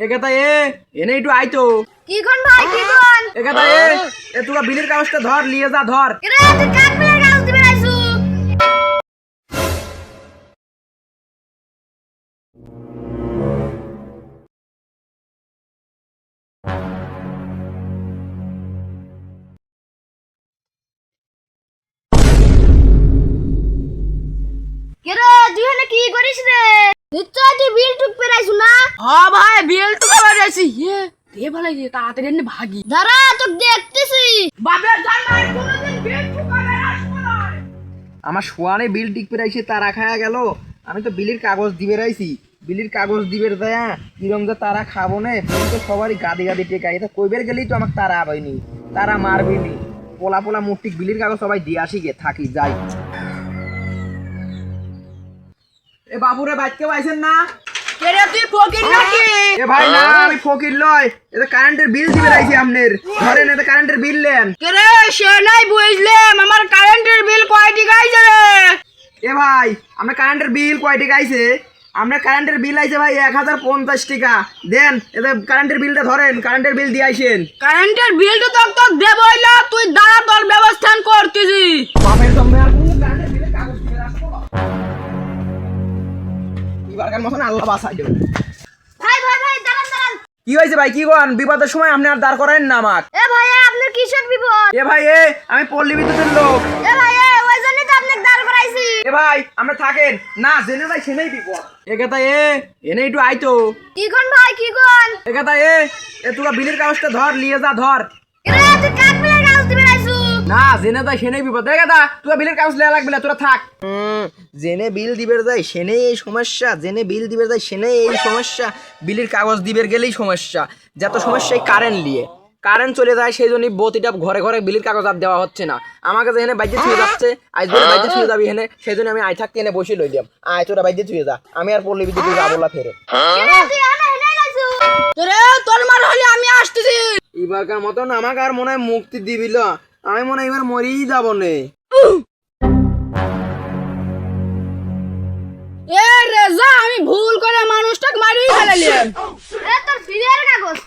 একাতা এনে একটু আইতো। কি কোন ভাই কি কোন? একাতা তোরা বিলের কাগজটা ধর, নিয়ে যা ধর। রে তুই কাক বিলের কাগজ দিবে আইছু? কে রে তুই এখানে কি করিস রে? নিশ্চয় তুই বিল টুক পেরাইছু না? হ্যাঁ ভাই বিল তো কবে যাইছি রে ভাই রে তাড়াতাড়ি এনে ভাগি দাঁড়া তোকে দেখতেছি। বাপের জামাই কোনোদিন বিল তো কবে আসবো না আমার শোয়ানে বিল টিক পেরাইছে, তারা খায়া গেল। আমি তো বিলির কাগজ দিবে রাইছি, বিলির কাগজ দিবে দেয়া কিরম যে তারা খাবো নে। তুমি তো সবারই গাদি গাদি টেকাই, এটা কইবের গেলেই তো আমাকে তারা আবাইনি, তারা মারবিনি। পোলা পোলা মুটিক বিলির কাগজ সবাই দিয়ে আসি গে, থাকি যাই। এ বাবুরে বাইক কেউ আইছেন না? কে রে তুই ফকির নাকি? এ ভাই না, আমি ফকির লয়, এটা কারেন্টের বিল দিবে রাইছি আপনার। ধরেন এটা কারেন্টের বিল নেন। কে রে সে নাই বুঝলাম আমার কারেন্টের বিল কয় টাকা আইছে রে? এ ভাই আপনার কারেন্টের বিল কয় টাকা আইছে? আপনার কারেন্টের বিল আইছে ভাই 1050 টাকা। দেন এটা কারেন্টের বিলটা ধরেন, কারেন্টের বিল দিয়ে আইছেন। কারেন্টের বিল তো তোক দেবই না, তুই দাঁড়া তোর ব্যবস্থা করতেছি। বাপের জন্মে আর কোনো কারেন্টের বিলের কাগজ দিয়ে রাখবো না। এবারকার মতন আল্লাহ বাঁচাই দেবে। ভাই ভাই ভাই দাঁড়ান দাঁড়ান। কি হয়েছে ভাই, কি কোন? বিপদের সময় আপনি আর দাঁড় করেন না আমাক। এ ভাই আপনার কিসের বিপদ? এ ভাই আমি পল্লী বিদ্যুতের লোক। এ ভাই ওই জন্যই তো আপনাকে দাঁড় করাইছি। এ ভাই আমরা থাকেন না, জেনে ভাই সেনেই বিপদ। এ কথা এনে একটু আইতো। কি কোন ভাই কি কোন? এ কথা তোরা বিলের কাগজটা ধর, নিয়ে যা ধর। রে তুই কাক বিলের কাগজ দিবে আইছু? না জেনে যাই সেনেই বিপদ। এ কথা তোরা বিলের কাগজ লেয়া লাগবে না, তোরা থাক। জেনে বিল দিবের যায় সেনেই এই সমস্যা, জেনে বিল দিবের যায় সেনেই এই সমস্যা। বিলের কাগজ দিবের গেলেই সমস্যা, যত সমস্যা এই কারেন্ট নিয়ে। কারেন্ট চলে যায় সেই জন্যই বতিটা ঘরে ঘরে বিলের কাগজ আর দেওয়া হচ্ছে না। আমাকে যেখানে বাইরে ছুঁয়ে যাচ্ছে, আজ বলে বাইরে ছুঁয়ে যাবি এখানে, সেই জন্য আমি আই থাকতে এনে বসে লইলাম। আয় তোরা বাইরে ছুঁয়ে যা, আমি আর পল্লী বিদ্যুৎ যাবো না ফেরে। রে তুই এখানে হেলাই আইছু? তোরে তোর মার হলে আমি আসতেছি। এবারকার মতন আমাকে আর মনে হয় মুক্তি দিবিল, আমি মনে হয় এবার মরেই যাবো নে। এ রেজা আমি ভুল করে মানুষটাকে মারিয়ে ফেলালাম। এ তোর বিলের কাগজ।